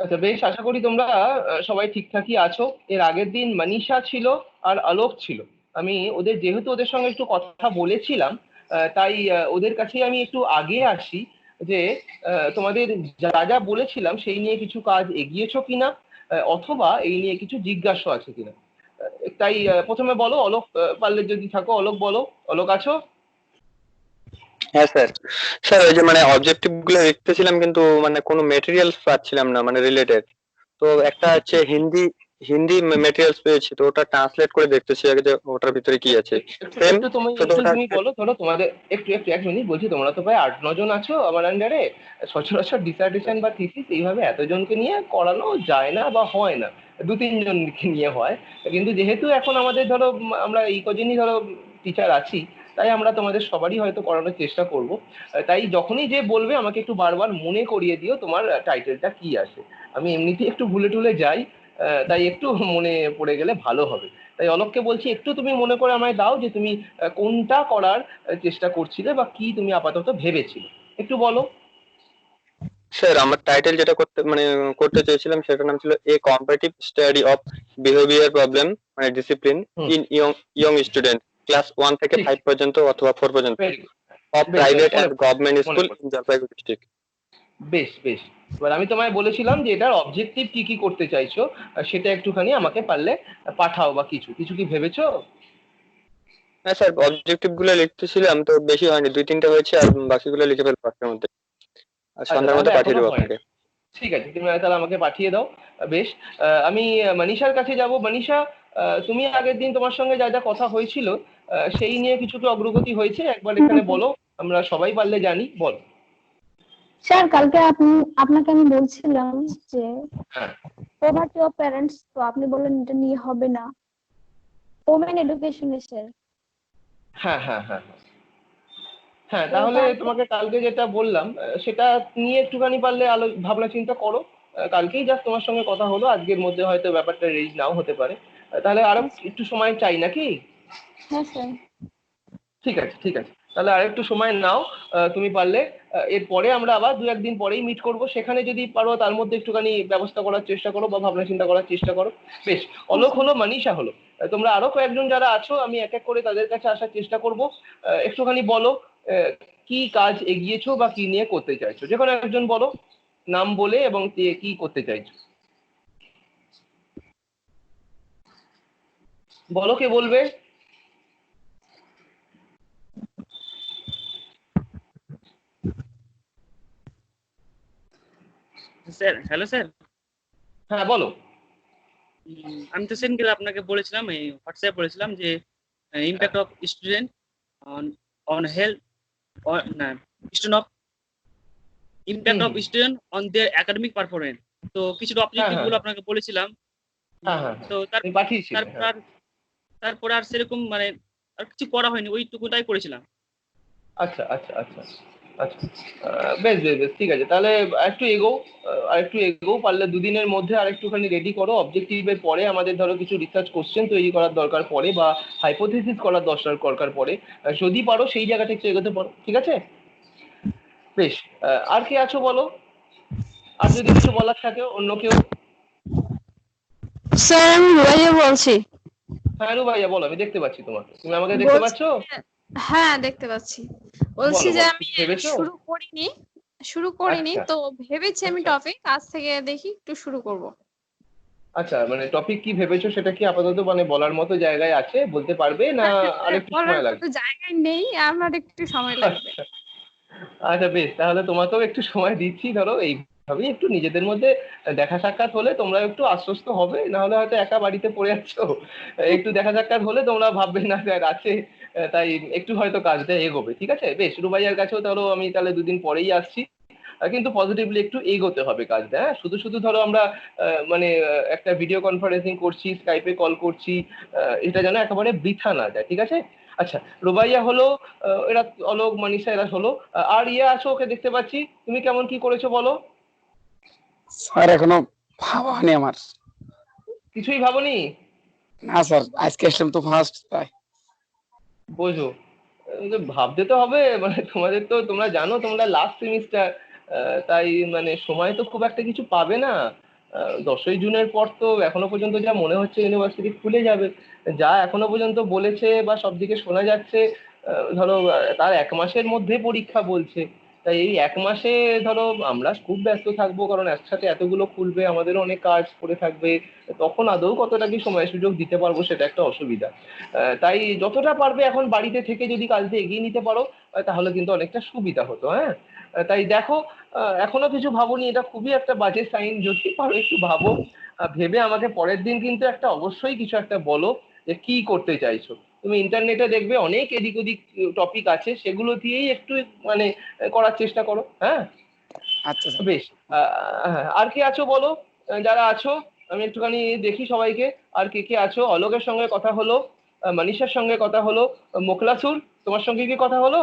আচ্ছা বেশ, আশা করি তোমরা সবাই ঠিকঠাকই আছো। এর আগের দিন মনীষা ছিল আর আলোক ছিল। আমি ওদের, যেহেতু ওদের সঙ্গে একটু কথা বলেছিলাম, তাই ওদের কাছেই আমি একটু আগে আসি যে তোমাদের যা যা বলেছিলাম সেই নিয়ে কিছু কাজ এগিয়েছো কিনা, অথবা এই নিয়ে কিছু জিজ্ঞাসা আছে কিনা। তাই প্রথমে বলো অলোক, পারলে যদি থাকো অলোক বলো। অলোক আছো? হ্যাঁ স্যার। স্যার ওই যে মানে অবজেক্টিভ গুলো লিখতেছিলাম কিন্তু মানে কোনো মেটেরিয়ালস পাচ্ছিলাম না মানে রিলেটেড। তো একটা হুম হচ্ছে হিন্দি হিন্দি মেটেরিয়ালস পেয়েছি, তো ওটা ট্রান্সলেট করে দেখতেছি আগে যে ওটার ভিতরে কি আছে। একটু সেম, একটু তুমি শুধু একটু ওটা তুমি বলো, ধরো তোমাদের একটু একটু 1 মিনিট বলছি, তোমরা তো প্রায় 8-9 জন আছো আমার আন্ডারে। সচরাচর ডিসার্টেশন বা থিসিস এইভাবে এতজনকে নিয়ে করানো যায় না বা হয় না, 2-3 জনকে নিয়ে হয়। কিন্তু যেহেতু এখন আমাদের ধরো আমরা এই কজনই ধরো টিচার আছি, তাই আমরা তোমাদের সবারই হয়তো করানোর চেষ্টা করব। তাই যখনই যে বলবে আমাকে একটু বারবার মনে করিয়ে দিও তোমার টাইটেলটা কি আছে। আমি এমনিতেই একটু ভুলে টুলে যাই, তাই একটু মনে পড়ে গেলে ভালো হবে। তাই অলোককে বলছি একটু তুমি মনে করে আমায় দাও যে তুমি কোনটা করার চেষ্টা করছিলে বা কি তুমি আপাতত ভেবেছিলে, একটু বলো। স্যার আমার টাইটেল যেটা করতে মানে করতে চেয়েছিলাম সেটার নাম ছিল a comparative study of behaviour problem মানে ডিসিপ্লিন হুম। In young young student class 1 থেকে ঠিক। 5 পর্যন্ত অথবা 4 পর্যন্ত ভেরি গুড। অফ বেশ বেশ, প্রাইভেট মনে অ্যান্ড পড়ে। গভর্নমেন্ট মনে স্কুল পড়ে। In Jalpaiguri district. বেশ বেশ। এবার আমি তোমায় বলেছিলাম যে এটার অবজেক্টিভ কি কি করতে চাইছো, সেটা একটুখানি আমাকে পারলে পাঠাও, বা কিছু কিছু কি ভেবেছো? হ্যাঁ স্যার, অবজেক্টিভ গুলো লিখতেছিলাম তো বেশি হয়নি, 2-3টা হয়েছে আর বাকিগুলো লিখে ফেলবো আজকের মধ্যে, আর আচ্ছা, সন্ধ্যার তাহলে মধ্যে পাঠিয়ে এখনো দেবো হয়নি। আপনাকে। ঠিক আছে, তুমি তাহলে আমাকে পাঠিয়ে দাও। বেশ। আমি মনীষার কাছে যাব। মনীষা, তুমি আগের দিন তোমার সঙ্গে যা যা কথা হয়েছিল, সেই নিয়ে কিছু কি অগ্রগতি হয়েছে একবার এখানে বলো। আমরা সবাই পারলে জানি, বল। স্যার, কালকে আপনাকে আমি বলছিলাম যে হ্যাঁ পভার্টি অফ প্যারেন্টস, তো আপনি বললেন এটা নিয়ে হবে না। ওমেন এডুকেশনে স্যার। হ্যাঁ হ্যাঁ হ্যাঁ হ্যাঁ। হ্যাঁ, তো তাহলে কালকে তোমাকে কালকে যেটা বললাম সেটা নিয়ে একটুখানি পারলে ভাবনা চিন্তা করো। কালকেই জাস্ট তোমার সঙ্গে কথা হলো, আজকের মধ্যে হয়তো ব্যাপারটা রেজ নাও হতে পারে। তাহলে আরো হ্যাঁ একটু সময় চাই নাকি? হ্যাঁ স্যার। ঠিক আছে ঠিক আছে, তাহলে আর একটু সময় নাও। তুমি পারলে এরপরে আমরা আবার 2-1 দিন পরেই মিট করব, সেখানে যদি পারো তার মধ্যে একটুখানি ব্যবস্থা করার চেষ্টা করো বা ভাবনা চিন্তা করার চেষ্টা করো। বেশ। হ্যাঁ অলোক স্যার। হলো, মনীষা হলো, তোমরা আরো কয়েকজন যারা আছো আমি এক এক করে তাদের কাছে আসার চেষ্টা করব। একটুখানি বলো কি কাজ এগিয়েছো বা কি নিয়ে করতে চাইছো, যে কোনো একজন বলো, নাম বলে, এবং কি করতে চাইছো। বলো, কে বলবে? Sir, hello sir. হ্যাঁ বলো। আমি তো সেদিনকে আপনাকে বলেছিলাম, এই হোয়াটসঅ্যাপ বলেছিলাম যে হ্যাঁ impact of student on on health, না, student of hmm impact of hmm. Student on their academic performance. তো কিছু হ্যাঁ অবজেক্টিভ হ্যাঁ গুলো হ্যাঁ আপনাকে বলেছিলাম। হ্যাঁ হ্যাঁ হ্যাঁ, তো তার তুমি পাঠিয়েছিলে, তারপর হ্যাঁ। আর তারপরে আর সেরকম মানে আর কিছু করা হয়নি, ওইটুকুটাই করেছিলাম। আচ্ছা আচ্ছা আচ্ছা আচ্ছা। বেশ বেশ বেশ, ঠিক আছে তাহলে। একটু এগোও, আর একটু এগোও পারলে 2 দিনের মধ্যে আর একটুখানি রেডি করো। অবজেক্টিভের পরে আমাদের ধরো কিছু রিসার্চ কোশ্চেন তৈরি করার দরকার পড়ে, বা হাইপোথেসিস করার দরকার পড়ে। যদি পারো সেই জায়গাটা একটু এগোতে পারো, ঠিক আছে? বেশ। আর কে আছো বলো, আর যদি কিছু বলার থাকে অন্য কেউ। স্যার, আমি রুবাইয়া বলছি। হ্যাঁ রুবাইয়া বলো, আমি দেখতে পাচ্ছি তোমাকে, তুমি আমাকে দেখতে বলছি পাচ্ছো? যে হ্যাঁ, দেখতে পাচ্ছি। বলছি বলো যে বলো, আমি কিছু ভেবেছো? শুরু করিনি আচ্ছা তো ভেবেছি আমি আচ্ছা টপিক আজ থেকে দেখি একটু শুরু করব। আচ্ছা, মানে টপিক কি ভেবেছো সেটা কি আপাতত মানে বলার মতো জায়গায় আছে, বলতে পারবে না না স্যার, আরেকটু বলার সময় মতো লাগবে? জায়গায় নেই, আমার একটু সময় লাগবে। আচ্ছা আচ্ছা, বেশ, তাহলে তোমাকেও একটু সময় দিচ্ছি। ধরো এইভাবেই একটু নিজেদের মধ্যে দেখা সাক্ষাৎ হলে তোমরা একটু আশ্বস্ত হবে, না হলে হয়তো একা বাড়িতে পড়ে আছো। একটু দেখা সাক্ষাৎ হলে তোমরা ভাববে না স্যার আছে। তাই একটু হয়তো কাজটা এগোবে, ঠিক আছে? বেশ, রুবাইয়ার কাছেও ধরো আমি তাহলে 2 দিন পরেই আসছি। কিন্তু পজিটিভলি একটু এগোতে হবে কাজটা। হ্যাঁ, শুধু শুধু ধরো আমরা মানে একটা ভিডিও কনফারেন্সিং করছি, স্কাইপে কল করছি, এটা যেন একেবারে বৃথা না যায়, ঠিক আছে? আচ্ছা, রুবাইয়া হলো, এরা অলোক মনীষা এরা হলো। আর ইয়ে আছো, ওকে দেখতে পাচ্ছি। তুমি কেমন কি করেছো বলো? স্যার এখনো ভাবা হয়নি আমার। কিছুই ভাবনি? না স্যার, আজকে আসলাম তো ফার্স্ট তাই। বোঝো, ভাবতে তো হবে, মানে তোমাদের তো, তোমরা জানো তোমরা লাস্ট সেমিস্টার, তাই মানে সময় তো খুব একটা কিছু পাবে না। 10ই জুনের পর তো এখনো পর্যন্ত যা মনে হচ্ছে ইউনিভার্সিটি খুলে যাবে। যা এখনো পর্যন্ত বলেছে বা সব দিকে শোনা যাচ্ছে, ধরো তার 1 মাসের মধ্যে পরীক্ষা বলছে। তাই এই 1 মাসে ধরো আমরা খুব ব্যস্ত থাকবো, কারণ একসাথে এতগুলো খুলবে, আমাদেরও অনেক কাজ পড়ে থাকবে। তখন আদৌ কতটা কি সময় সুযোগ দিতে পারবো সেটা একটা অসুবিধা। তাই যতটা পারবে এখন বাড়িতে থেকে যদি কাজটা এগিয়ে নিতে পারো, তাহলে কিন্তু অনেকটা সুবিধা হতো। হ্যাঁ, তাই দেখো, এখনো কিছু ভাবোনি, এটা খুবই একটা বাজে সাইন। যদি পারো একটু ভাবো, ভেবে আমাকে পরের দিন কিন্তু একটা অবশ্যই কিছু একটা বলো যে কি করতে চাইছো। তুমি ইন্টারনেটে দেখবে অনেক এদিক ওদিক টপিক আছে, সেগুলো দিয়েই একটু মানে করার চেষ্টা করো। হ্যাঁ, আচ্ছা স্যার। বেশ। হ্যাঁ, আর কে আছো বলো, যারা আছো আমি একটুখানি দেখি সবাইকে। আর কে কে আছো? অলোকের সঙ্গে কথা হলো, মনীষার সঙ্গে কথা হলো, মোখলাসুর তোমার সঙ্গে কি কথা হলো?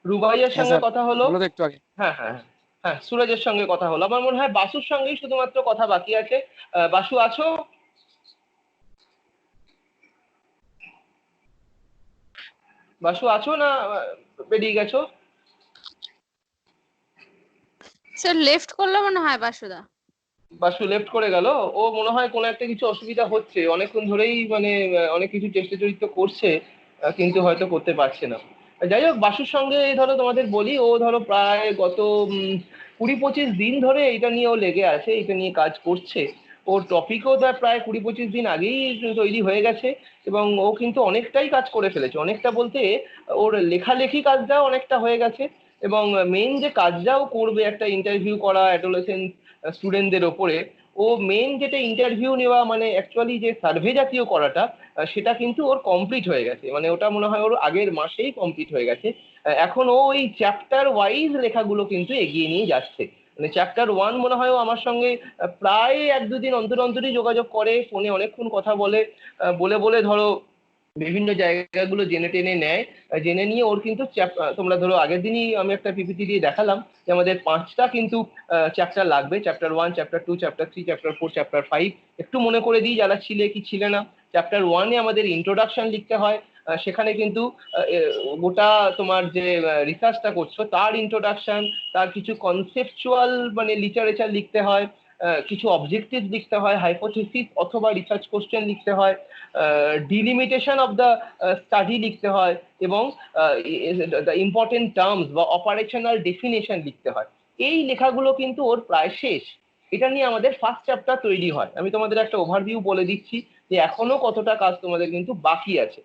রুবাইয়ের হ্যাঁ সঙ্গে স্যার, কথা হলো। বলো তো একটু আগে। হ্যাঁ হ্যাঁ হ্যাঁ, হ্যাঁ সুরজের সঙ্গে কথা হলো। আমার মনে হয় বাসুর সঙ্গেই শুধুমাত্র কথা বাকি আছে। বাসু আছো? বাসু আছো না বেরিয়ে গেছো? স্যার লেফট করলে মনে হয় বাসুদা। বাসু লেফট করে গেল। ও মনে হয় কোনো একটা কিছু অসুবিধা হচ্ছে, অনেকক্ষণ ধরেই মানে অনেক কিছু চেষ্টা চরিত্র করছে, কিন্তু হয়তো করতে পারছে না। যাই হোক, বাসুর সঙ্গে ধরো তোমাদের বলি, ও ধরো প্রায় গত 20-25 দিন ধরে এটা নিয়ে ও লেগে আছে, এটা নিয়ে কাজ করছে। ওর টপিকও তার প্রায় 20-25 দিন আগেই তৈরি হয়ে গেছে, এবং ও কিন্তু অনেকটাই কাজ করে ফেলেছে। অনেকটা বলতে ওর লেখালেখি কাজটাও অনেকটা হয়ে গেছে, এবং মেইন যে কাজটাও করবে একটা ইন্টারভিউ করা অ্যাডোলেসেন্ট স্টুডেন্টদের ওপরে, ও মেইন যেটা ইন্টারভিউ নেওয়া মানে অ্যাকচুয়ালি যে সার্ভে জাতীয় করাটা, সেটা কিন্তু ওর কমপ্লিট হয়ে গেছে। মানে ওটা মনে হয় ওর আগের মাসেই কমপ্লিট হয়ে গেছে। এখন ও ওই চ্যাপ্টার ওয়াইজ লেখাগুলো কিন্তু এগিয়ে নিয়ে যাচ্ছে। মানে চ্যাপ্টার 1 মনে হয় ও আমার সঙ্গে প্রায় 1-2 দিন অন্তর অন্তরই যোগাযোগ করে, ফোনে অনেকক্ষণ কথা বলে, বলে বলে ধরো বিভিন্ন জায়গাগুলো জেনে টেনে নেয়। জেনে নিয়ে ওর কিন্তু তোমরা ধরো আগের দিনই আমি একটা পিপিটি দিয়ে দেখালাম যে আমাদের 5টা কিন্তু চ্যাপ্টার লাগবে। Chapter 1, chapter 2, chapter 3, chapter 4, chapter 5। একটু মনে করে দিই যারা ছিলে কি ছিলে না। চ্যাপ্টার 1-এ আমাদের ইন্ট্রোডাকশন লিখতে হয়। সেখানে কিন্তু গোটা তোমার যে রিসার্চটা করছো তার ইন্ট্রোডাকশন, তার কিছু কনসেপচুয়াল মানে লিটারেচার লিখতে হয়, কিছু অবজেক্টিভ লিখতে হয়, হাইপোথেসিস অথবা রিসার্চ কোশ্চেন লিখতে হয়, ডিলিমিটেশন অফ দ্য স্টাডি লিখতে হয়, এবং দ্য ইম্পর্টেন্ট টার্মস বা অপারেশনাল ডেফিনেশন লিখতে হয়। এই লেখাগুলো কিন্তু ওর প্রায় শেষ। এটা নিয়ে আমাদের ফার্স্ট চ্যাপ্টার তৈরি হয়। আমি তোমাদের একটা ওভারভিউ বলে দিচ্ছি যে এখনো কতটা কাজ তোমাদের কিন্তু বাকি আছে।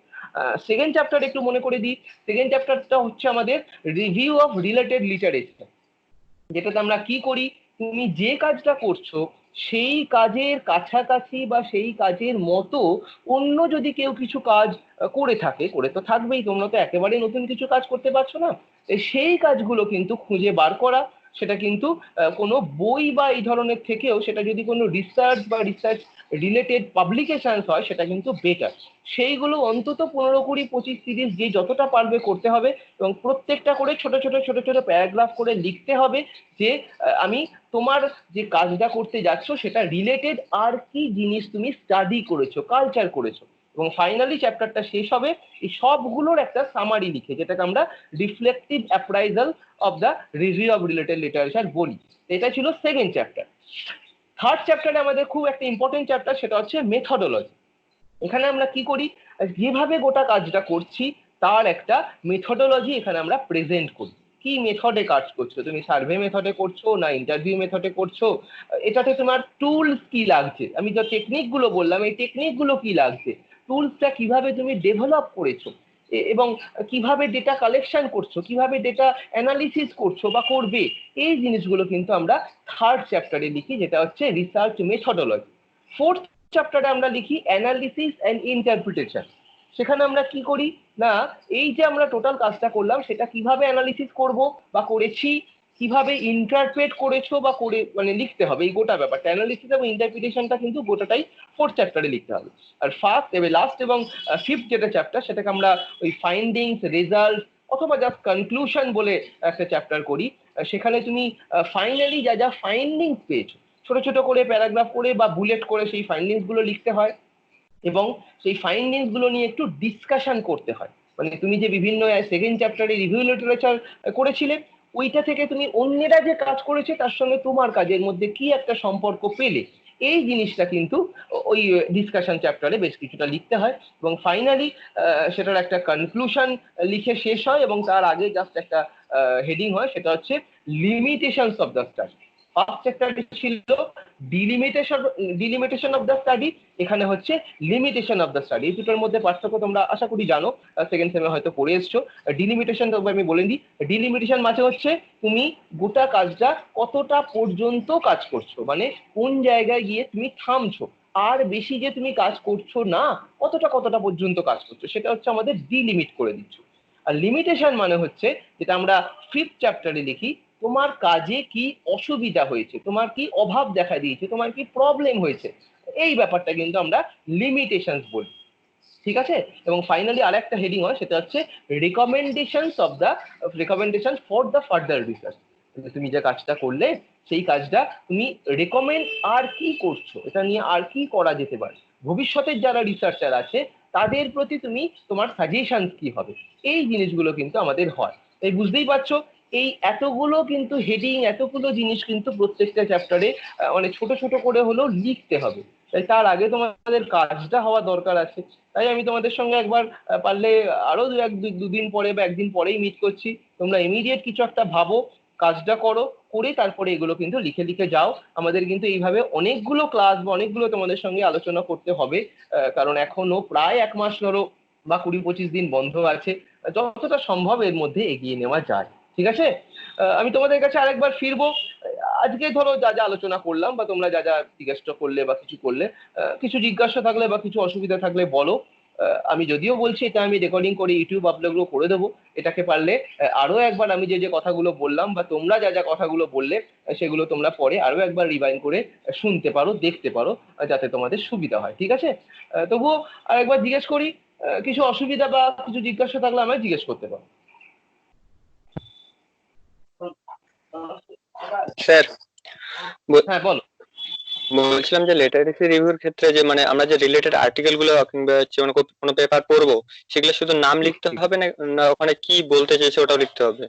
সেকেন্ড চ্যাপ্টার একটু মনে করে দিই। সেকেন্ড চ্যাপ্টারটা হচ্ছে আমাদের রিভিউ অফ রিলেটেড লিটারেচার, যেটাতে আমরা কি করি, তুমি যে কাজটা করছো সেই কাজের কাছাকাছি বা সেই কাজের মতো অন্য যদি কেউ কিছু কাজ করে থাকে, করে তো থাকবেই, তোমরা তো একেবারে নতুন কিছু কাজ করতে পারছো না, সেই কাজগুলো কিন্তু খুঁজে বার করা। সেটা কিন্তু কোনো বই বা এই ধরনের থেকেও, সেটা যদি কোনো রিসার্চ বা রিসার্চ রিলেটেড পাবলিকেশনস হয় সেটা কিন্তু বেটার। সেইগুলো অন্তত 15-20-25-30 যে যতটা পারবে করতে হবে, এবং প্রত্যেকটা করে ছোট ছোট ছোট ছোট প্যারাগ্রাফ করে লিখতে হবে যে আমি তোমার যে কাজটা করতে যাচ্ছ সেটা রিলেটেড আর কি জিনিস তুমি স্টাডি করেছো, কালচার করেছো। এবং ফাইনালি চ্যাপ্টারটা শেষ হবে এই সবগুলোর একটা সামারি লিখে, যেটাকে আমরা reflective appraisal of the review of related literature বলি। এটা ছিল সেকেন্ড চ্যাপ্টার। থার্ড চ্যাপ্টারে আমাদের খুব একটা ইম্পর্টেন্ট চ্যাপ্টার, সেটা হচ্ছে মেথডোলজি। এখানে আমরা কি করি, যেভাবে গোটা কাজটা করছি তার একটা মেথডোলজি এখানে আমরা প্রেজেন্ট করি। কি মেথডে কাজ করছো, তুমি সার্ভে মেথডে করছো না ইন্টারভিউ মেথডে করছো, এটাতে তোমার টুলস কি লাগছে, আমি যে টেকনিক গুলো বললাম এই টেকনিক গুলো কি লাগছে, টুলসটা কিভাবে তুমি ডেভেলপ করেছো, এবং কিভাবে ডেটা কালেকশন করছো, কিভাবে ডেটা অ্যানালিসিস করছো বা করবে, এই জিনিসগুলো কিন্তু আমরা থার্ড চ্যাপ্টারে লিখি, যেটা হচ্ছে রিসার্চ মেথডোলজি। ফোর্থ চ্যাপ্টারে আমরা লিখি অ্যানালিসিস অ্যান্ড ইন্টারপ্রিটেশন। সেখানে আমরা কি করি না, এই যে আমরা টোটাল কাজটা করলাম সেটা কিভাবে অ্যানালিসিস করব বা করেছি, কিভাবে ইন্টারপ্রেট করেছো বা করে মানে লিখতে হবে, এই গোটা ব্যাপারটা অ্যানালিসিস এবং ইন্টারপ্রিটেশনটা কিন্তু গোটাটাই ফোর্থ চ্যাপ্টারে লিখতে হবে। আর ফার্স্ট এবং লাস্ট এবং ফিফথ যেটা চ্যাপ্টার, সেটাকে আমরা ওই ফাইন্ডিংস, রেজাল্ট অথবা জাস্ট কনক্লুশন বলে একটা চ্যাপ্টার করি। সেখানে তুমি ফাইনালি যা যা ফাইন্ডিংস পেয়েছো ছোট ছোট করে প্যারাগ্রাফ করে বা বুলেট করে সেই ফাইন্ডিংস গুলো লিখতে হয়, এবং সেই ফাইন্ডিংস গুলো নিয়ে একটু ডিসকাশন করতে হয়। মানে তুমি যে বিভিন্ন সেকেন্ড চ্যাপ্টারে রিভিউ লিটারেচার করেছিলে ওইটা থেকে তুমি অন্যেরা যে কাজ করেছে তার সঙ্গে তোমার কাজের মধ্যে কি একটা সম্পর্ক পেলে, এই জিনিসটা কিন্তু ওই ডিসকাশন চ্যাপ্টারে বেশ কিছুটা লিখতে হয়। এবং ফাইনালি সেটার একটা কনক্লুশন লিখে শেষ হয়, এবং তার আগে জাস্ট একটা হেডিং হয়, সেটা হচ্ছে limitations of the study. First চ্যাপ্টারটি ছিল ডিলিমিটেশন অফ দ্য স্টাডি, এখানে হচ্ছে লিমিটেশন অফ দ্য স্টাডি। এই দুটোর মধ্যে পার্থক্য তোমরা আশা করি জানো, সেকেন্ড সেমে হয়তো পড়ে এসছো। ডিলিমিটেশন তো আমি বলে দিই, ডিলিমিটেশন মানে হচ্ছে তুমি গোটা কাজটা কতটা পর্যন্ত কাজ করছো, মানে কোন জায়গায় গিয়ে তুমি থামছো, আর বেশি যে তুমি কাজ করছো না, কতটা পর্যন্ত কাজ করছো, সেটা হচ্ছে আমাদের ডিলিমিট করে দিচ্ছ। আর লিমিটেশন মানে হচ্ছে, যেটা আমরা ফিফথ চ্যাপ্টারে লিখি, তোমার কাজে কি অসুবিধা হয়েছে, তোমার কি অভাব দেখা দিয়েছে, তোমার কি প্রবলেম হয়েছে, এই ব্যাপারটা কিন্তু আমরা লিমিটেশনস বলি। ঠিক আছে? এবং ফাইনালি আরেকটা হেডিং হয়, সেটা হচ্ছে recommendation for the further research. তুমি যে কাজটা করলে সেই কাজটা তুমি রেকমেন্ড আর কি করছো, এটা নিয়ে আর কি করা যেতে পারে, ভবিষ্যতের যারা রিসার্চার আছে তাদের প্রতি তুমি তোমার সাজেশন কি হবে, এই জিনিসগুলো কিন্তু আমাদের হয়। তাই বুঝতেই পারছো, এই এতগুলো কিন্তু হেডিং, এতগুলো জিনিস কিন্তু প্রত্যেকটা চ্যাপ্টারে মানে ছোট ছোট করে হলেও লিখতে হবে। তাই তার আগে তোমাদের কাজটা হওয়া দরকার আছে। তাই আমি তোমাদের সঙ্গে একবার পারলে আরো দুদিন পরে বা একদিন পরেই মিট করছি। তোমরা ইমিডিয়েট কিছু একটা ভাবো, কাজটা করো, করে তারপরে এগুলো কিন্তু লিখে লিখে যাও। আমাদের কিন্তু এইভাবে অনেকগুলো ক্লাস বা অনেকগুলো তোমাদের সঙ্গে আলোচনা করতে হবে, কারণ এখনো প্রায় 1 মাস ধরো বা 20-25 দিন বন্ধ আছে, যতটা সম্ভব এর মধ্যে এগিয়ে নেওয়া যায়। ঠিক আছে? আমি তোমাদের কাছে আরেকবার ফিরবো। আজকে ধরো যা যা আলোচনা করলাম বা তোমরা যা যা জিজ্ঞাসা করলে বা কিছু করলে, কিছু জিজ্ঞাসা থাকলে বা কিছু অসুবিধা থাকলে বলো। আমি যদিও বলছি এটা আমি রেকর্ডিং করে ইউটিউব আপলোড করে দেবো, এটাকে পারলে আরো একবার আমি যে যে কথাগুলো বললাম বা তোমরা যা যা কথাগুলো বললে সেগুলো তোমরা পরে আরো একবার রিভাইন্ড করে শুনতে পারো, দেখতে পারো, যাতে তোমাদের সুবিধা হয়। ঠিক আছে? তবুও আরেকবার জিজ্ঞেস করি, কিছু অসুবিধা বা কিছু জিজ্ঞাসা থাকলে আমায় জিজ্ঞেস করতে পারো। স্যার, হ্যাঁ বলো। বলছিলাম যে লিটারেসি রিভিউর ক্ষেত্রে যে মানে আমরা যে রিলেটেড আর্টিকেল গুলো কিংবা হচ্ছে কোনো পেপার পড়বো, সেগুলো শুধু নাম লিখতে হবে না, না ওখানে কি বলতে চাইছে ওটাও লিখতে হবে?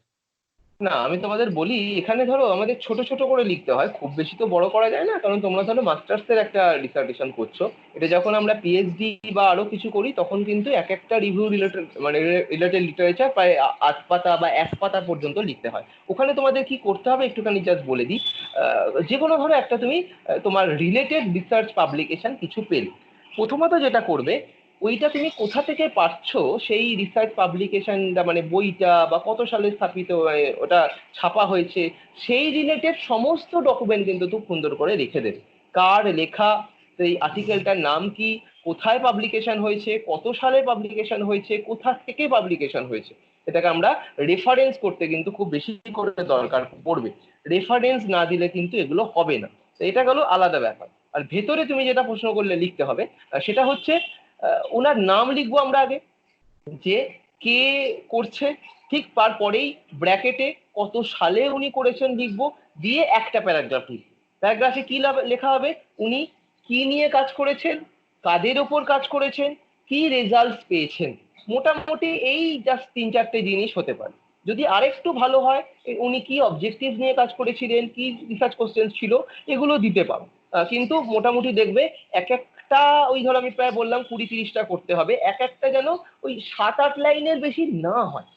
না, আমি তোমাদের বলি, এখানে ধরো আমাদের ছোট ছোট করে লিখতে হয়, খুব বেশি তো বড় করা যায় না, কারণ তোমরা ধরো মাস্টার্সের একটা ডিসার্টেশন করছো। এটা যখন আমরা পিএইচডি বা আরো কিছু করি তখন কিন্তু এক একটা রিভিউ রিলেটেড মানে রিলেটেড লিটারেচার প্রায় 8 পাতা বা 1 পাতা পর্যন্ত লিখতে হয়। ওখানে তোমাদের কি করতে হবে একটুখানি জাস্ট বলে দিই। যে কোনো ধরো একটা তুমি তোমার রিলেটেড রিসার্চ পাবলিকেশন কিছু পেলে, প্রথমত যেটা করবে, ওইটা তুমি কোথা থেকে পাচ্ছ, সেই রিসার্চ পাবলিকেশনটা মানে বইটা বা কত সালে স্থাপিত ওটা ছাপা হয়েছে, সেই রিলেটেড সমস্ত ডকুমেন্ট কিন্তু খুব সুন্দর করে রেখে দেবে। কার লেখা, সেই আর্টিকেলটার নাম কি, কোথায় পাবলিকেশন হয়েছে, কত সালে পাবলিকেশন হয়েছে, কোথা থেকে পাবলিকেশন হয়েছে, এটাকে আমরা রেফারেন্স করতে কিন্তু খুব বেশি করে দরকার পড়বে। রেফারেন্স না দিলে কিন্তু এগুলো হবে না। তো এটা গেল আলাদা ব্যাপার। আর ভেতরে তুমি যেটা প্রশ্ন করলে লিখতে হবে, সেটা হচ্ছে ওনার নাম লিখবো আমরা আগে, যে কে করছে, ঠিক তারপরেই ব্র্যাকেটে কত সালে উনি করেছেন লিখবো, দিয়ে একটা প্যারাগ্রাফ লিখবো। প্যারাগ্রাফে কি লেখা হবে, উনি কি নিয়ে কাজ করেছেন, কাদের ওপর কাজ করেছেন, কি রেজাল্ট পেয়েছেন। মোটামুটি এই জাস্ট 3-4টে জিনিস হতে পারে। যদি আরেকটু ভালো হয়, উনি কি অবজেক্টিভ নিয়ে কাজ করেছিলেন, কি রিসার্চ কোশ্চেন ছিল, এগুলো দিতে পারো। কিন্তু মোটামুটি দেখবে এক একটা, ওই ধরো আমি প্রায় বললাম 20-30টা করতে হবে, এক একটা যেন ওই 7-8 লাইনের বেশি না হয়।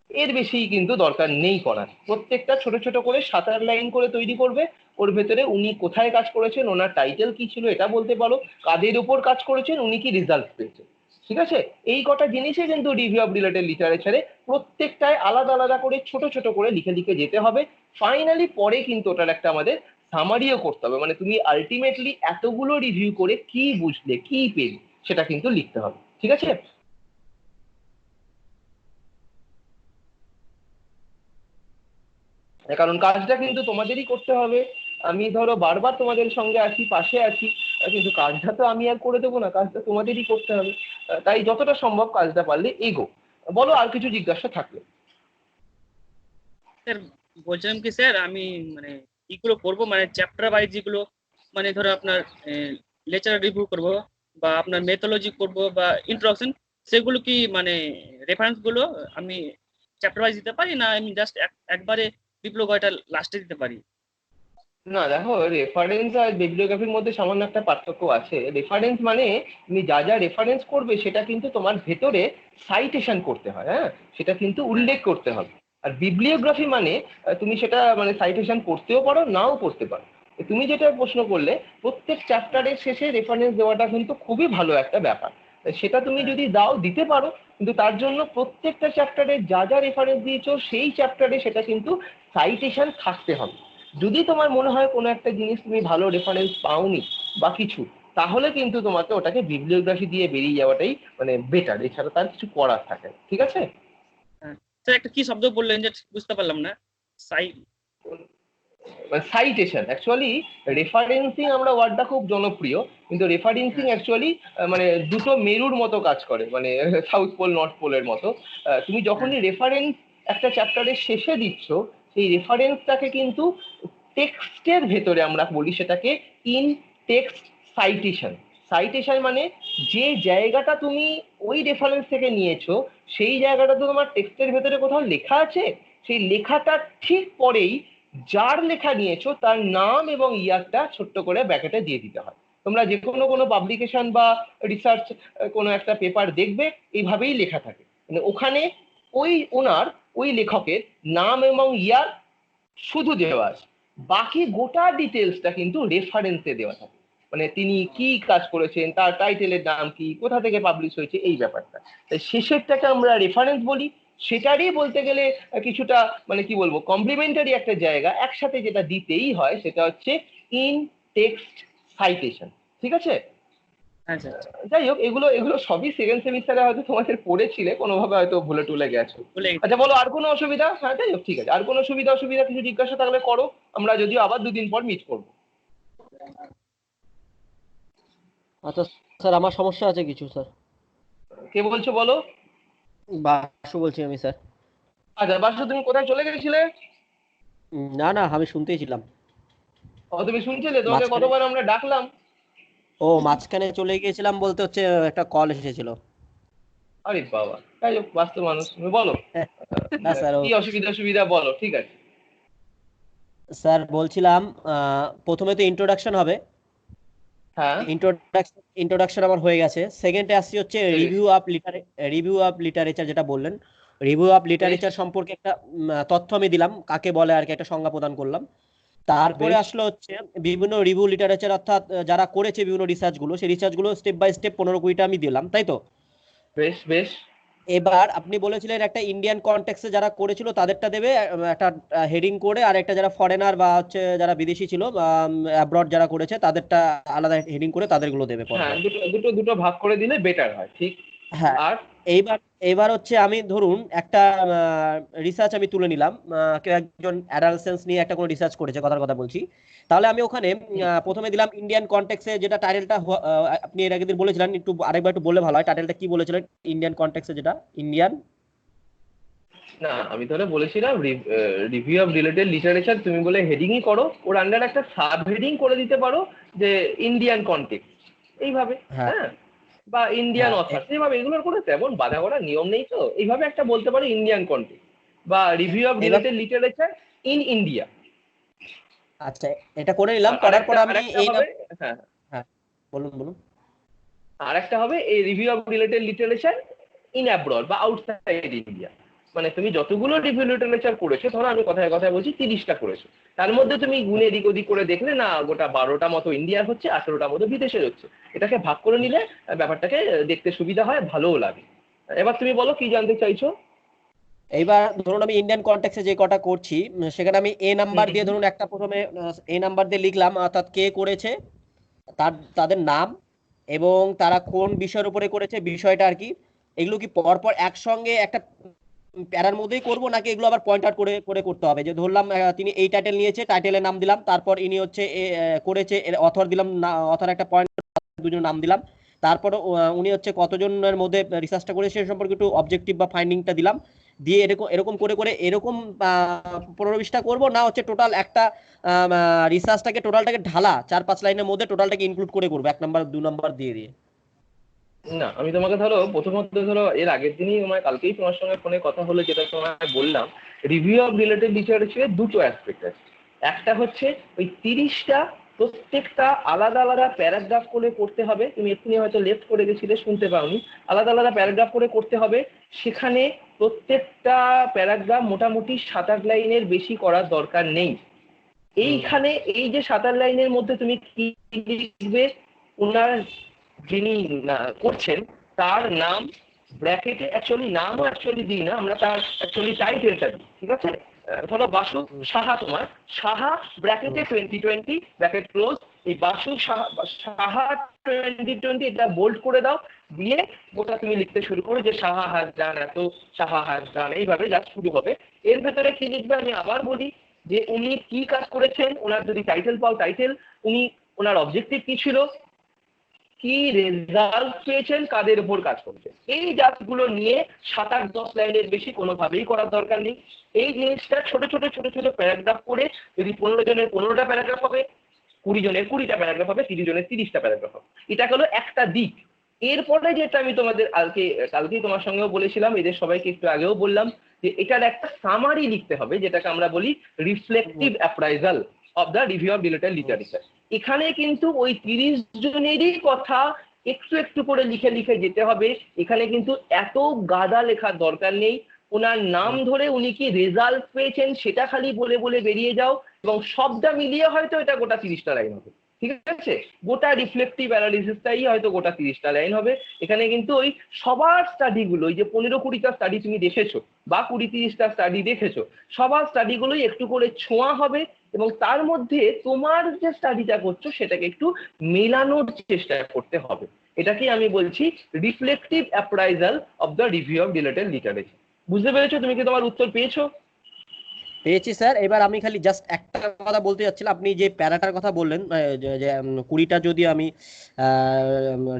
এর বেশি কিন্তু দরকার নেই করার। প্রত্যেকটা ছোট ছোট করে 7-8 লাইন করে তৈরি করবে। ওর ভেতরে উনি কোথায় কাজ করেছেন, ওনার টাইটেল কি ছিল এটা বলতে পারো, কাদের উপর কাজ করেছেন, উনি কি রেজাল্ট পেয়েছেন। ঠিক আছে? এই কটা জিনিসই কিন্তু রিভিউ অফ রিলেটেড লিটারেচারে প্রত্যেকটায় আলাদা আলাদা করে ছোট ছোট করে লিখে লিখে যেতে হবে। ফাইনালি পরে কিন্তু ওটার একটা আমাদের সামারিও করতে হবে, মানে তুমি আলটিমেটলি এতগুলো রিভিউ করে কি বুঝলে, কি পেলে, সেটা কিন্তু লিখতে হবে। ঠিক আছে? কারণ কাজটা কিন্তু তোমাদেরই করতে হবে। আমি ধরো বারবার তোমাদের সঙ্গে আছি, পাশে আছি, কিন্তু কাজটা তো আমি আর করে দেবো না, কাজটা তোমাদেরই করতে হবে। তাই যতটা সম্ভব কাজটা পারলে এগো। বলো আর কিছু জিজ্ঞাসা থাকলে। স্যার বলছিলাম কি স্যার, আমি মানে ইগুলো করবো মানে চ্যাপ্টার ওয়াইজ যেগুলো, মানে ধরো আপনার লেকচার রিভিউ করব বা আপনার মেথোলজি করব বা ইন্ট্রোডাকশন, সেগুলো কি মানে রেফারেন্স গুলো আমি চ্যাপ্টার ওয়াইজ দিতে পারি, না আমি জাস্ট একবারে বিপ্লবটা লাস্টে দিতে পারি? না দেখো, রেফারেন্স আর বিবলিওগ্রাফির মধ্যে সামান্য একটা পার্থক্য আছে। রেফারেন্স মানে তুমি যা যা রেফারেন্স করবে সেটা কিন্তু তোমার ভেতরে সাইটেশন করতে হয়, হ্যাঁ, সেটা কিন্তু উল্লেখ করতে হবে। আর বিবলিওগ্রাফি মানে তুমি সেটা মানে সাইটেশন করতেও পারো, নাও করতে পারো। তুমি যেটা প্রশ্ন করলে, প্রত্যেক চ্যাপ্টারের শেষে রেফারেন্স দেওয়াটা কিন্তু খুবই ভালো একটা ব্যাপার। সেটা তুমি যদি দাও, দিতে পারো, কিন্তু তার জন্য প্রত্যেকটা চ্যাপ্টারে যা যা রেফারেন্স দিয়েছো সেই চ্যাপ্টারে সেটা কিন্তু সাইটেশন থাকতে হবে। যদি তোমার মনে হয় কোনো একটা জিনিস তুমি ভালো রেফারেন্স পাওনি বা কিছু, তাহলে কিন্তু তোমাকে ওটাকে বিবলিওগ্রাফি দিয়ে বেরিয়ে যাওয়াটাই মানে বেটার, এছাড়া তার কিছু করার থাকে না। ঠিক আছে? স্যার একটা কি শব্দ বললেন যে বুঝতে পারলাম না। সাই সাইটেশন অ্যাকচুয়ালি, রেফারেন্সিং আমরা ওয়ার্ডটা খুব জনপ্রিয়, কিন্তু রেফারেন্সিং অ্যাকচুয়ালি মানে দুটো মেরুর মতো কাজ করে, মানে সাউথ পোল নর্থ পোলের মতো। তুমি যখনই রেফারেন্স একটা চ্যাপ্টারের শেষে দিচ্ছ, সেই রেফারেন্সটাকে কিন্তু টেক্সটের ভেতরে আমরা বলি সেটাকে ইন টেক্সট সাইটেশন। সাইটেশন মানে যে জায়গাটা তুমি ওই রেফারেন্স থেকে নিয়েছো সেই জায়গাটা তো তোমার টেক্সটের ভেতরে কোথাও লেখা আছে, সেই লেখাটা ঠিক পরেই যার লেখা নিয়েছো তার নাম এবং ইয়ারটা ছোট্ট করে ব্র্যাকেটে দিয়ে দিতে হয়। তোমরা যে কোনো পাবলিকেশন বা রিসার্চ কোনো একটা পেপার দেখবে, এইভাবেই লেখা থাকে, মানে ওখানে ওই লেখকের নাম এবং ইয়ার শুধু দেওয়া আছে, বাকি গোটা ডিটেলসটা কিন্তু রেফারেন্সে দেওয়া থাকে। মানে তিনি কি কাজ করেছেন, তার টাইটেলের নাম কি, কোথা থেকে পাবলিশ হয়েছে, এই ব্যাপারটা। তাই শেষেরটাকে আমরা রেফারেন্স বলি। সেটারই বলতে গেলে কিছুটা মানে কি বলবো, কমপ্লিমেন্টারি একটা জায়গা একসাথে যেটা দিতেই হয় সেটা হচ্ছে ইন টেক্সট সাইটেশন। ঠিক আছে? হ্যাঁ স্যার, যাই হোক, এগুলো এগুলো সবই সেকেন্ড সেমিস্টারে হয়তো তোমাদের পড়েছিলে, কোনোভাবে হয়তো ভুলে টুলে গেছো। বলে গেছি। আচ্ছা বলো, আর কোনো অসুবিধা? হ্যাঁ যাই হোক, ঠিক আছে, আর কোনো অসুবিধা কিছু জিজ্ঞাসা থাকলে করো, আমরা যদিও আবার 2 দিন পর মিট করবো। আচ্ছা স্যার, আমার সমস্যা আছে কিছু স্যার। কে বলছো বলো? বাসু বলছি আমি স্যার। আচ্ছা বাসু, তুমি কোথায় চলে গেছিলে? না না, আমি শুনতেই ছিলাম। ও তুমি শুনছিলে? তোমাকে মাঝখানে কতবার আমরা ডাকলাম। মাঝখানে চলে গিয়েছিলাম বলতে হচ্ছে একটা কল এসেছিল। আরে বাবা, যাই হোক, বাস্তব মানুষ, তুমি বলো না স্যার, কি অসুবিধা বলো। ঠিক আছে স্যার বলছিলাম প্রথমে তো ইন্ট্রোডাকশন হবে। হ্যাঁ, ইন্ট্রোডাকশন আমার হয়ে গেছে। সেকেন্ডে আসছি হচ্ছে রিভিউ অফ লিটারেচার, যেটা বললেন। রিভিউ অফ লিটারেচার সম্পর্কে একটা তথ্য আমি দিলাম, কাকে বলে আর কি একটা সংজ্ঞা প্রদান করলাম। তারপরে বেশ আসলো হচ্ছে বিভিন্ন রিভিউ লিটারেচার, অর্থাৎ যারা করেছে বিভিন্ন রিসার্চ গুলো, সেই রিসার্চ গুলো স্টেপ বাই স্টেপ 15-20টা আমি দিলাম, তাই তো? বেশ বেশ এবার আপনি বলেছিলেন একটা ইন্ডিয়ান কনটেক্সটে যারা করেছিল তাদেরটা দেবে একটা হেডিং করে, আর একটা যারা ফরেনার বা হচ্ছে যারা বিদেশি ছিল অ্যাব্রড যারা করেছে তাদেরটা আলাদা হেডিং করে তাদেরগুলো দেবে হ্যাঁ, পরপর। দুটো ভাগ করে দিলে বেটার হয়। ঠিক। হ্যাঁ। আর এইবার এইবার হচ্ছে আমি ধরুন একটা রিসার্চ আমি তুলে নিলাম, কেউ একজন অ্যাডালসেন্স নিয়ে একটা কোনো রিসার্চ করেছে, কথার কথা বলছি। তাহলে আমি ওখানে প্রথমে দিলাম ইন্ডিয়ান কনটেক্সে, যেটা টাইটেলটা আপনি এর আগের দিন বলেছিলেন, একটু আরেকবার একটু বললে ভালো হয়। টাইটেলটা কি বলেছিলেন ইন্ডিয়ান কনটেক্সে? যেটা ইন্ডিয়ান, না, আমি তাহলে বলেছিলাম রিভিউ অফ রিলেটেড লিটারেচার, তুমি বলে হেডিংই করো, ওর আন্ডার একটা সাব হেডিং করে দিতে পারো যে ইন্ডিয়ান কনটেক্সট, এইভাবে। হ্যাঁ হ্যাঁ, বা ইন্ডিয়ান হ্যাঁ অথার, এইভাবে। এগুলোর কোনো তেমন বাধা করার নিয়ম নেই তো, এইভাবে একটা বলতে পারো ইন্ডিয়ান কনটেক্সট বা রিভিউ অফ এবার রিলেটেড লিটারেচার ইন ইন্ডিয়া। আচ্ছা, এটা করে নিলাম। করার পর আমি আরেকটা এই হবে, হ্যাঁ, হ্যাঁ বলুন বলুন। আর একটা হবে এই review of related literature in abroad বা আউটসাইড ইন্ডিয়া। মানে তুমি যতগুলো রিভিউ লিটারেচার করেছো, ধরো আমি কথায় কথায় বলছি 30টা করেছো, তার মধ্যে তুমি গুনে এদিক ওদিক করে দেখলে না গোটা 12টা মতো ইন্ডিয়ার হচ্ছে, 18টা মতো বিদেশের হচ্ছে। এটাকে ভাগ করে নিলে ব্যাপারটাকে দেখতে সুবিধা হয়, ভালোও লাগে। এবার তুমি বলো কি জানতে চাইছো। এইবার ধরুন আমি ইন্ডিয়ান কনটেক্সে যে কটা করছি, সেখানে আমি এ নাম্বার দিয়ে ধরুন একটা প্রথমে এ নাম্বার দিয়ে লিখলাম, অর্থাৎ কে করেছে, তাদের নাম এবং তারা কোন বিষয়ের উপরে করেছে, বিষয়টা আর কি। এগুলো কি পরপর একসঙ্গে একটা প্যারার মধ্যেই করব, নাকি এগুলো আবার পয়েন্ট আউট করে করে করতে হবে? যে ধরলাম তিনি এই টাইটেল নিয়েছে, টাইটেলের নাম দিলাম, তারপর ইনি হচ্ছে করেছে, এর অথর দিলাম, অথর একটা পয়েন্ট, দুজন নাম দিলাম, তারপর উনি হচ্ছে কতজনের মধ্যে রিসার্চটা করেছে সে সম্পর্কে একটু অবজেক্টিভ বা ফাইন্ডিংটা দিলাম, দিয়ে এরকম এরকম করে করে এরকম 15-20টা করবো, না হচ্ছে টোটাল একটা রিসার্চটাকে টোটালটাকে ঢালা 4-5 লাইনের মধ্যে টোটালটাকে ইনক্লুড করে করবো 1 নাম্বার 2 নাম্বার দিয়ে দিয়ে? না, আমি তোমাকে ধরো প্রথমত ধরো এর আগের দিনই কালকেই তোমার সঙ্গে ফোনে কথা হলো, যেটা তোমায় বললাম রিভিউ অফ রিলেটেড লিটারেচারের দুটো অ্যাসপেক্ট আছে। একটা হচ্ছে ওই 30টা প্রত্যেকটা আলাদা আলাদা প্যারাগ্রাফ করে করতে হবে। তুমি এক্ষুনি হয়তো লেফট করে গেছিলে, শুনতে পাওনি। আলাদা আলাদা প্যারাগ্রাফ করে করতে হবে। সেখানে প্রত্যেকটা প্যারাগ্রাফ মোটামুটি 7-8 লাইনের বেশি করার দরকার নেই। এইখানে এই যে 7-8 লাইনের মধ্যে তুমি কি লিখবে, ওনার যিনি করছেন তার নাম ব্র্যাকেটে, নামও দিই না আমরা, তার টাইটেলটা দিই, ঠিক আছে? ধরো বাসু সাহা, তোমার সাহা ব্র্যাকেটে 2020 ব্র্যাকেট ক্লোজ। এই বাসু সাহা 2020 এটা বোল্ড করে দাও, দিয়ে গোটা তুমি লিখতে শুরু করো যে সাহা হাজ ডান এত, সাহা হাজ ডান, এইভাবে যা শুরু হবে। এর ভেতরে কি লিখবে আমি আবার বলি, যে উনি কি কাজ করেছেন, ওনার যদি টাইটেল পাও টাইটেল, ওনার অবজেক্টিভ কি ছিল, কি রেজাল্ট পেয়েছেন, কাদের উপর কাজ করছেন, এই জাতগুলো নিয়ে 7-8-10 লাইনের বেশি কোনোভাবেই করার দরকার নেই। এই জিনিসটা ছোট ছোট ছোট ছোট প্যারাগ্রাফ করে, যদি 15 জনের 15টা প্যারাগ্রাফ হবে, 20 জনের 20টা প্যারাগ্রাফ হবে, 30 জনের 30টা প্যারাগ্রাফ হবে। এটা হলো একটা দিক। এরপরে যেটা আমি তোমাদের কালকেই তোমার সঙ্গেও বলেছিলাম, এদের সবাইকে একটু আগেও বললাম, যে এটার একটা সামারি লিখতে হবে, যেটাকে আমরা বলি reflective appraisal of the review of related literature. এখানে কিন্তু ওই 30 জনেরই কথা একটু একটু করে লিখে লিখে যেতে হবে। এখানে কিন্তু এত গাদা লেখার দরকার নেই। ওনার নাম ধরে উনি কি রেজাল্ট পেয়েছেন সেটা খালি বলে বলে বেরিয়ে যাও, এবং সবটা মিলিয়ে হয়তো এটা গোটা 30টা লাইন হবে, ঠিক আছে? গোটা রিফ্লেকটিভ অ্যানালিসিসটাই হয়তো গোটা 30টা লাইন হবে। এখানে কিন্তু ওই সবার স্টাডিগুলো, ওই যে 15-20টা স্টাডি তুমি দেখেছো বা 20-30টা স্টাডি দেখেছো, সবার স্টাডিগুলোই একটু করে ছোঁয়া হবে, এবং তার মধ্যে তোমার যে স্টাডিটা করছো সেটাকে একটু মেলানোর চেষ্টা করতে হবে। এটাকেই আমি বলছি reflective appraisal of the review of related literature. বুঝতে পেরেছো? তুমি কি তোমার উত্তর পেয়েছো? পেয়েছি স্যার। এবার আমি খালি জাস্ট একটা কথা বলতে যাচ্ছিলাম, আপনি যে প্যারাটার কথা বললেন, যে 20টা যদি আমি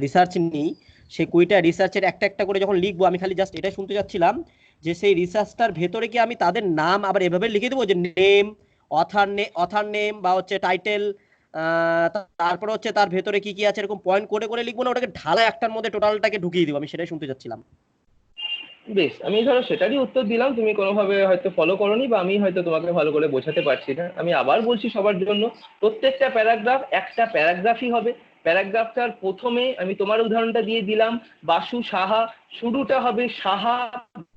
রিসার্চ নিই, সেই 20টা রিসার্চের একটা একটা করে যখন লিখবো, আমি খালি জাস্ট এটাই শুনতে যাচ্ছিলাম যে সেই রিসার্চটার ভেতরে কি আমি তাদের নাম আবার এভাবে লিখে দেবো, যে নেম, অথার নেম বা হচ্ছে টাইটেল, তারপরে হচ্ছে তার ভেতরে কি কি আছে, এরকম পয়েন্ট করে করে লিখবো, না ওটাকে ঢালা একটার মধ্যে টোটালটাকে ঢুকিয়ে দিব? আমি সেটাই শুনতে যাচ্ছিলাম। বেশ, আমি ধরো সেটারই উত্তর দিলাম, তুমি কোনোভাবে হয়তো ফলো করোনি, বা আমি হয়তো তোমাকে ভালো করে বোঝাতে পারছি না। আমি আবার বলছি সবার জন্য, প্রত্যেকটা প্যারাগ্রাফ একটা প্যারাগ্রাফই হবে। প্যারাগ্রাফটার প্রথমে আমি তোমার উদাহরণটা দিয়ে দিলাম, বাসু সাহা, শুরুটা হবে সাহা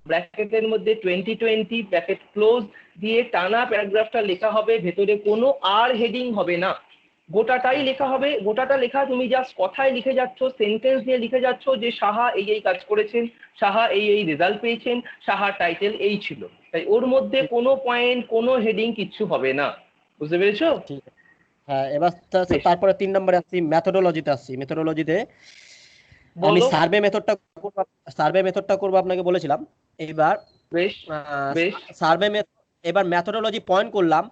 ব্র্যাকেটের মধ্যে 2020 ব্র্যাকেট ক্লোজ দিয়ে টানা প্যারাগ্রাফটা লেখা হবে, ভেতরে কোনো আর হেডিং হবে না, গোটাটাই লেখা হবে। গোটাটা লেখা তুমি জাস্ট কথায় লিখে যাচ্ছ, সেন্টেন্স দিয়ে লিখে যাচ্ছ যে সাহা এই এই কাজ করেছেন, সাহা এই এই রেজাল্ট পেয়েছেন, সাহার টাইটেল এই ছিল। তাই ওর মধ্যে কোনো পয়েন্ট, কোনো হেডিং কিচ্ছু হবে না। বুঝতে পেরেছো? হ্যাঁ, এবার তারপরে 3 নম্বরে আসছি, মেথোডোলজিতে আসছি। মেথোডোলজিতে আমি সার্ভে মেথডটা করব আপনাকে বলেছিলাম। এবার বেশ বেশ, এবার মেথোডোলজি পয়েন্ট করলাম।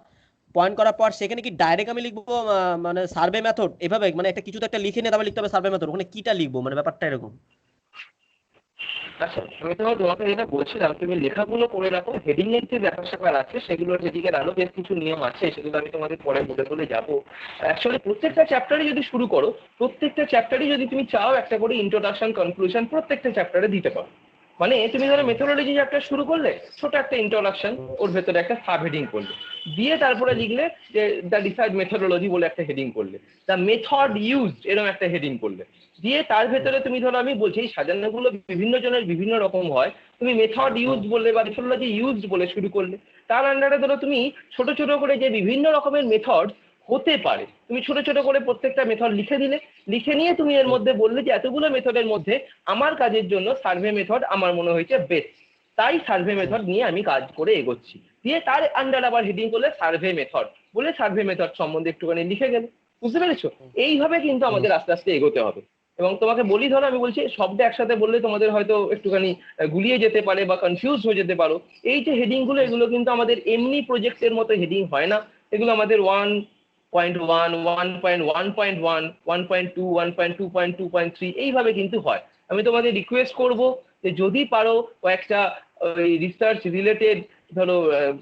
পয়েন্ট করার পর সেখানে কি ডাইরেক্ট আমি লিখবো মানে সার্ভে মেথড এভাবে, মানে একটা কিছু তো একটা লিখে নিয়ে তারপর লিখতে হবে সার্ভে মেথড, ওখানে কিটা লিখবো, মানে ব্যাপারটা এরকম? আচ্ছা, আমি তোমাকে যেটা বলছিলাম, তুমি লেখাগুলো করে রাখো, হেডিং এর যে ব্যাপার স্যাপার আছে সেগুলোর হেডিং এর আরো বেশ কিছু নিয়ম আছে, সেগুলো আমি তোমাদের পরে বলে যাবো। অ্যাকচুয়ালি প্রত্যেকটা চ্যাপ্টারে যদি শুরু করো, প্রত্যেকটা চ্যাপ্টারে যদি তুমি চাও একটা করে ইন্ট্রোডাকশন কনক্লুশন প্রত্যেকটা চ্যাপ্টারে দিতে পারো। মানে তুমি ধরো মেথোডোলজি চ্যাপ্টার শুরু করলে, ছোট একটা ইন্ট্রোডাকশন, ওর ভেতরে একটা সাব হেডিং করলে, দিয়ে তারপরে লিখলে যে দ্য ডিসাইড মেথোডোলজি বলে একটা হেডিং করলে, দ্য মেথড ইউজড এরকম একটা হেডিং করলে, দিয়ে তার ভেতরে তুমি ধরো, আমি বলছি এই সাজানোগুলো বিভিন্ন জনের বিভিন্ন রকম হয়, তুমি মেথড ইউজড বললে বা মেথোডোলজি ইউজড বলে শুরু করলে, তার আন্ডারে ধরো তুমি ছোট ছোট করে যে বিভিন্ন রকমের মেথড হতে পারে, তুমি ছোট ছোট করে প্রত্যেকটা মেথড লিখে দিলে, লিখে নিয়ে তুমি এর মধ্যে বললে যে এতগুলো মেথডের মধ্যে আমার কাজের জন্য সার্ভে মেথড আমার মনে হয়েছে বেস্ট, তাই সার্ভে মেথড নিয়ে আমি কাজ করে এগোচ্ছি, দিয়ে তার আন্ডার আবার হেডিং করলে সার্ভে মেথড বলে সার্ভে মেথড সম্বন্ধে একটুখানি লিখে গেলে। বুঝতে পেরেছো? এইভাবে কিন্তু আমাদের আস্তে আস্তে এগোতে হবে। এবং তোমাকে বলি, ধরো আমি বলছি সবটা একসাথে বললে তোমাদের হয়তো একটুখানি গুলিয়ে যেতে পারে বা কনফিউজ হয়ে যেতে পারো। এই যে হেডিং গুলো, এগুলো কিন্তু আমাদের এমনি প্রজেক্টের মতো হেডিং হয় না, এগুলো আমাদের 1.1, 1.1.1, 1.2, 1.2.2.3 এইভাবে কিন্তু হয়। আমি তোমাদের রিকোয়েস্ট করব যে যদি পারো কয়েকটা রিসার্চ রিলেটেড ধরো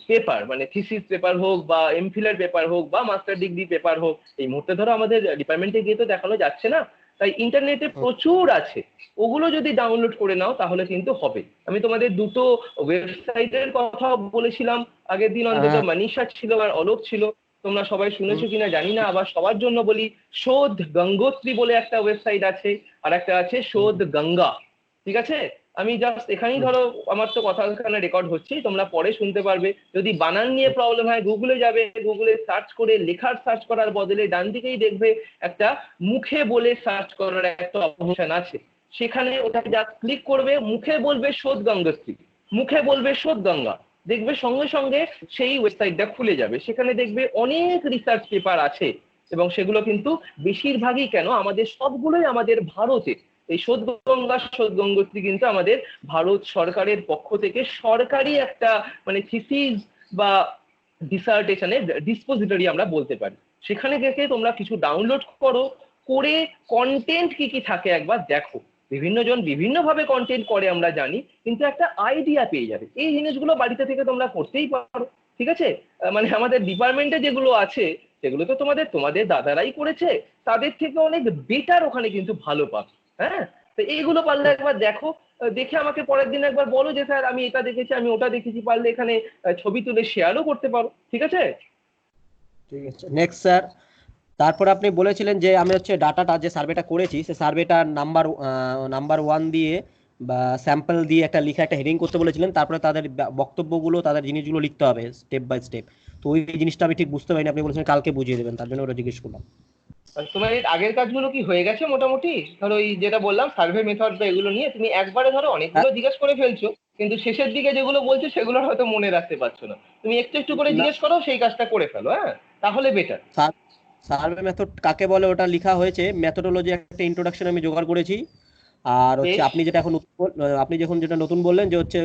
পেপার, মানে থিসিস পেপার হোক বা এমফিলের পেপার হোক বা মাস্টার ডিগ্রি পেপার হোক, এই মুহূর্তে ধরো আমাদের ডিপার্টমেন্টে গিয়ে তো দেখানো যাচ্ছে না, তাই ইন্টারনেটে প্রচুর আছে, ওগুলো যদি ডাউনলোড করে নাও তাহলে কিন্তু হবে। আমি তোমাদের দুটো ওয়েবসাইটের কথা বলেছিলাম আগের দিন, অন্তত মনীষা ছিল আর অলোক ছিল, তোমরা সবাই শুনেছো কিনা জানি না। আবার সবার জন্য বলি, শোধ গঙ্গোত্রী বলে একটা ওয়েবসাইট আছে, আর একটা আছে শোধ গঙ্গা। ঠিক আছে, আমি জাস্ট এখানেই ধরো আমার তো কথা এখানে রেকর্ড হচ্ছেই, তোমরা পরে শুনতে পারবে। যদি বানান নিয়ে প্রবলেম হয় গুগলে যাবে, গুগলে সার্চ করে লেখার সার্চ করার বদলে ডান দিকেই দেখবে একটা মুখে বলে সার্চ করার একটা অপশন আছে, সেখানে ওটাকে জাস্ট ক্লিক করবে, মুখে বলবে শোধ গঙ্গোত্রী, মুখে বলবে শোধ গঙ্গা, দেখবে সঙ্গে সঙ্গে সেই ওয়েবসাইটটা খুলে যাবে। সেখানে দেখবে অনেক রিসার্চ পেপার আছে, এবং সেগুলো কিন্তু বেশিরভাগই কেন আমাদের সবগুলোই আমাদের ভারতে। এই শোধ গঙ্গা শোধ গঙ্গোত্রী কিন্তু আমাদের ভারত সরকারের পক্ষ থেকে সরকারি একটা মানে থিসিস বা ডিসার্টেশনের ডিসপোজিটরি আমরা বলতে পারি। সেখানে গেছে তোমরা কিছু ডাউনলোড করো, করে কন্টেন্ট কি কি থাকে একবার দেখো। বিভিন্ন জন বিভিন্ন ভাবে কন্টেন্ট করে আমরা জানি, কিন্তু একটা আইডিয়া পেয়ে যাবে। এই জিনিসগুলো বাড়িতে থেকে তোমরা করতেই পারো। ঠিক আছে, মানে আমাদের ডিপার্টমেন্টে যেগুলো আছে সেগুলো তো তোমাদের দাদারাই করেছে, তাদের থেকে অনেক বেটার ওখানে কিন্তু ভালো পাবে। হ্যাঁ, তো এইগুলো পারলে একবার দেখো, দেখে আমাকে পরের দিন একবার বলো যে স্যার আমি এটা দেখেছি, আমি ওটা দেখেছি। পারলে এখানে ছবি তুলে শেয়ারও করতে পারো। ঠিক আছে, ঠিক আছে। নেক্সট স্যার, তারপর আপনি বলেছিলেন যে আমি হচ্ছে ডাটাটা যে সার্ভেটা করেছি সে সার্ভেটা নাম্বার 1 দিয়ে বা স্যাম্পল দিয়ে একটা লিখা একটা হেডিং করতে বলেছিলেন, তারপরে তাদের বক্তব্যগুলো তাদের জিনিসগুলো লিখতে হবে স্টেপ বাই স্টেপ। তো ওই জিনিসটা আমি ঠিক বুঝতে পারিনি, আপনি বলেছেন কালকে বুঝিয়ে দেবেন, তার জন্য ওটা জিজ্ঞেস করলাম। তোমার এর আগের কাজগুলো কি হয়ে গেছে মোটামুটি? ধরো এই যেটা বললাম সার্ভে মেথড বা এগুলো নিয়ে তুমি একবারে ধরো অনেকগুলো জিজ্ঞেস করে ফেলছো, কিন্তু শেষের দিকে যেগুলো বলছো সেগুলো হয়তো মনে রাখতে পারছো না। তুমি একটু একটু করে জিজ্ঞেস করো, সেই কাজটা করে ফেলো। হ্যাঁ, তাহলে বেটার। সার্ভে মেথড কাকে বলে ওটা লেখা হয়েছে, মেথোডোলজি একটা ইন্ট্রোডাকশন আমি জোগাড় করেছি। আর হচ্ছে আপনি যেটা নতুন বললেন যে হচ্ছে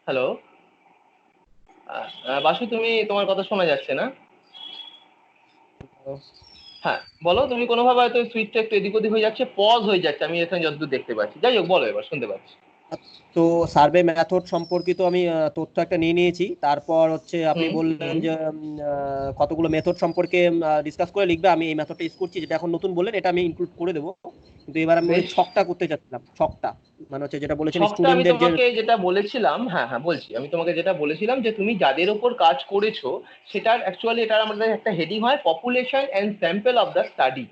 হ্যালো বাসু, তোমার কথা শোনা যাচ্ছে না। হ্যাঁ বলো, তুমি কোনোভাবে হয়তো সুইচটা একটু এদিক ওদিক হয়ে যাচ্ছে, পজ হয়ে যাচ্ছে, আমি এখানে যতদূর দেখতে পাচ্ছি। যাই হোক, বলো, এবার শুনতে পাচ্ছি। তো সার্ভে মেথড সম্পর্কিত আমি তথ্য একটা নিয়ে নিয়েছি। তারপর হচ্ছে আপনি বললেন যে কতগুলো মেথড সম্পর্কে ডিসকাস করে লিখবে। আমি এই মেথডটা ইউজ করছি, যেটা এখন নতুন বললেন এটা আমি ইনক্লুড করে দেবো। কিন্তু এবার আমি ছকটা করতে চাচ্ছিলাম, ছকটা মানে হচ্ছে যেটা বলেছেন স্টুডেন্টদের যে যেটা বলেছিলাম, হ্যাঁ হ্যাঁ বলছি, আমি তোমাকে যেটা বলেছিলাম যে তুমি যাদের উপর কাজ করেছো সেটার অ্যাকচুয়ালি এটার আমাদের একটা হেডিং হয় population and sample of the study.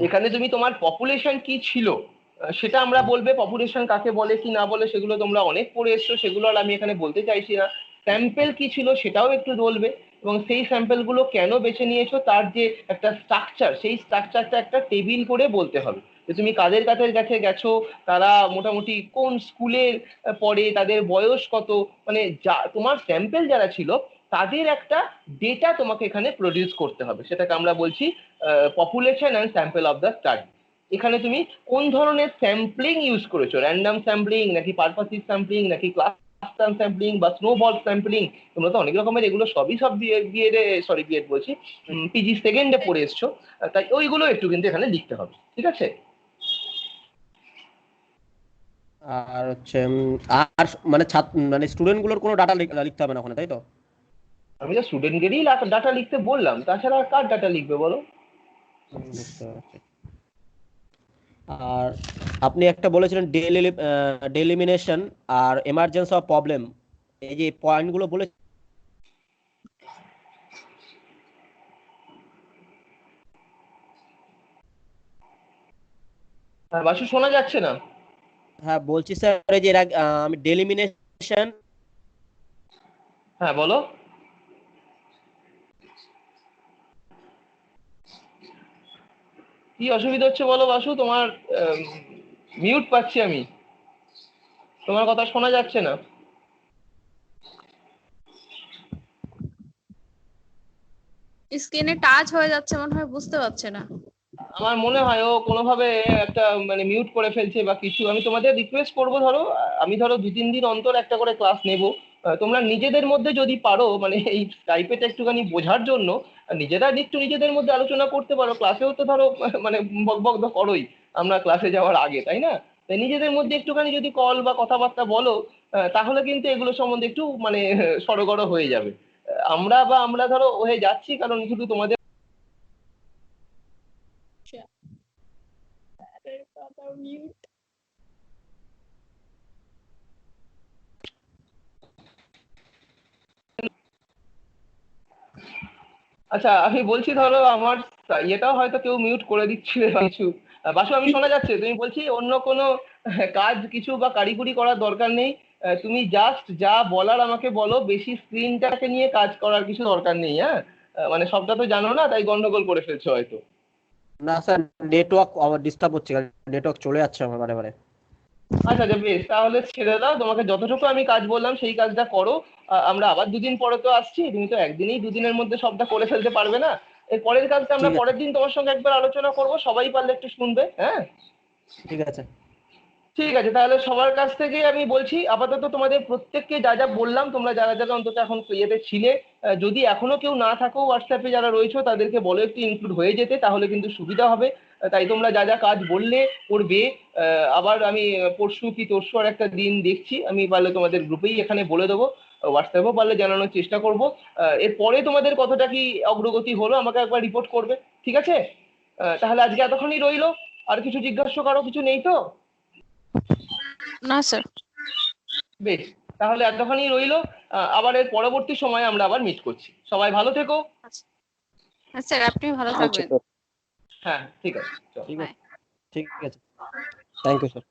এখানে তুমি তোমার পপুলেশন কি ছিল সেটা আমরা বলবে, পপুলেশন কাকে বলে কি না বলে সেগুলো তোমরা অনেক পড়ে এসছো, সেগুলো আর আমি এখানে বলতে চাইছি না। স্যাম্পল কি ছিল সেটাও একটু বলবে, এবং সেই স্যাম্পলগুলো কেন বেছে নিয়েছো তার যে একটা স্ট্রাকচার, সেই স্ট্রাকচারটা একটা টেবিল করে বলতে হবে। যে তুমি কাদের কাছে গেছো, তারা মোটামুটি কোন স্কুলে পড়ে, তাদের বয়স কত, মানে যা তোমার স্যাম্পল যারা ছিল তাদের একটা ডেটা তোমাকে এখানে প্রডিউস করতে হবে। সেটাকে আমরা বলছি population and sample of the study. এখানে তুমি কোন ধরনের স্যাম্পলিং ইউজ করেছো, র্যান্ডম স্যাম্পলিং নাকি পারপাসিভ স্যাম্পলিং নাকি ক্লাস স্যাম্পলিং বা স্নোবল স্যাম্পলিং, তোমরা তো অনেক রকমের এগুলো সবই বিএড বলছি, পিজি সেকেন্ডে পড়ে এসছো, তাই ওইগুলো একটু কিন্তু এখানে লিখতে হবে। ঠিক আছে, আর হচ্ছে আর মানে স্টুডেন্টগুলোর কোনো ডাটা লিখতে হবে না ওখানে, তাই তো? আমি তো স্টুডেন্টদেরই ডাটা লিখতে বললাম, তাছাড়া কার ডাটা লিখবে বলো? আর আপনি একটা বলেছিলেন ডেলিমিনেশন আর এমার্জেন্সি অফ প্রবলেম, এই যে পয়েন্টগুলো বলে বাসু শোনা যাচ্ছে না। হ্যাঁ বলছি স্যার, এই যে আমি ডেলিমিনেশন। হ্যাঁ বলো, কি অসুবিধা হচ্ছে বলো বাসু? তোমার মিউট পাচ্ছি আমি, তোমার কথা শোনা যাচ্ছে না। স্ক্রিনে টাচ হয়ে যাচ্ছে মনে হয়, বুঝতে পারছে না। আমার মনে হয় ও কোনোভাবে একটা মানে মিউট করে ফেলছে বা কিছু। আমি তোমাদের রিকোয়েস্ট করবো, আমি 2-3 দিন অন্তর একটা করে ক্লাস নেব। তোমরা নিজেদের মধ্যে যদি পারো মানে এই টাইপেটা একটুখানি বোঝার জন্য নিজেরা একটু নিজেদের মধ্যে আলোচনা করতে পারো। ক্লাসেও তো মানে বক তো করোই আমরা ক্লাসে যাওয়ার আগে, তাই না? তাই নিজেদের মধ্যে একটুখানি যদি কল বা কথাবার্তা বলো, তাহলে কিন্তু এগুলো সম্বন্ধে একটু মানে সড়গড় হয়ে যাবে। আমরা হয়ে যাচ্ছি কারণ শুধু তোমাদের মিউট। আচ্ছা আমি বলছি ধরো আমার ইয়েটাও হয়তো কেউ মিউট করে দিচ্ছিল বা কিছু। বাসু আমি শোনা যাচ্ছে তুমি বলছি অন্য কোনো কাজ কিছু বা কারিগরি করার দরকার নেই। তুমি জাস্ট যা বলার আমাকে বলো, বেশি স্ক্রিনটাকে নিয়ে কাজ করার কিছু দরকার নেই। হ্যাঁ মানে সবটা তো জানো না, তাই গন্ডগোল করে ফেলছো হয়তো। না স্যার, নেটওয়ার্ক ডিস্টার্ব হচ্ছে, নেটওয়ার্ক চলে যাচ্ছে আমার বারে বারে। আচ্ছা আচ্ছা বেশ, তাহলে ছেড়ে দাও। তোমাকে যতটুকু আমি কাজ বললাম সেই কাজটা করো। আমরা আবার দুদিন পরে তো আসছি, তুমি তো একদিনেই দুদিনের মধ্যে সবটা করে ফেলতে পারবে না। এর পরের কাজটা আমরা ঠিক আছে, পরের দিন তোমার সঙ্গে একবার আলোচনা করবো, সবাই পারলে একটু শুনবে। হ্যাঁ ঠিক আছে। ঠিক আছে, তাহলে সবার কাছ থেকে আমি বলছি আপাতত তোমাদের প্রত্যেককে যা যা বললাম, তোমরা যারা যারা অন্তত এখন ইয়েতে ছিলে, যদি এখনো কেউ না থাকো হোয়াটসঅ্যাপে যারা রয়েছে তাদেরকে বলো একটু ইনক্লুড হয়ে যেতে, তাহলে কিন্তু সুবিধা হবে। তাই তোমরা যা যা কাজ বললে করবে। আবার আমি পরশু কি তরশু আর একটা দিন দেখছি, আমি পারলে তোমাদের গ্রুপেই এখানে বলে দেবো, হোয়াটসঅ্যাপেও পারলে জানানোর চেষ্টা করবো। এরপরে তোমাদের কতটা কি অগ্রগতি হলো আমাকে একবার রিপোর্ট করবে, ঠিক আছে? তাহলে আজকে এতক্ষণই রইলো। আর কিছু জিজ্ঞাসা কারো কিছু নেই তো? না স্যার। বেশ, তাহলে এতখানি রইলো। আবার এর পরবর্তী সময়ে আমরা আবার মিট করছি। সবাই ভালো থেকো। হ্যাঁ স্যার, আপনি ভালো আচ্ছা থাকবেন। স্যার। হ্যাঁ ঠিক আছে, চলো। ঠিক বাই। আছে, ঠিক আছে। Thank you sir.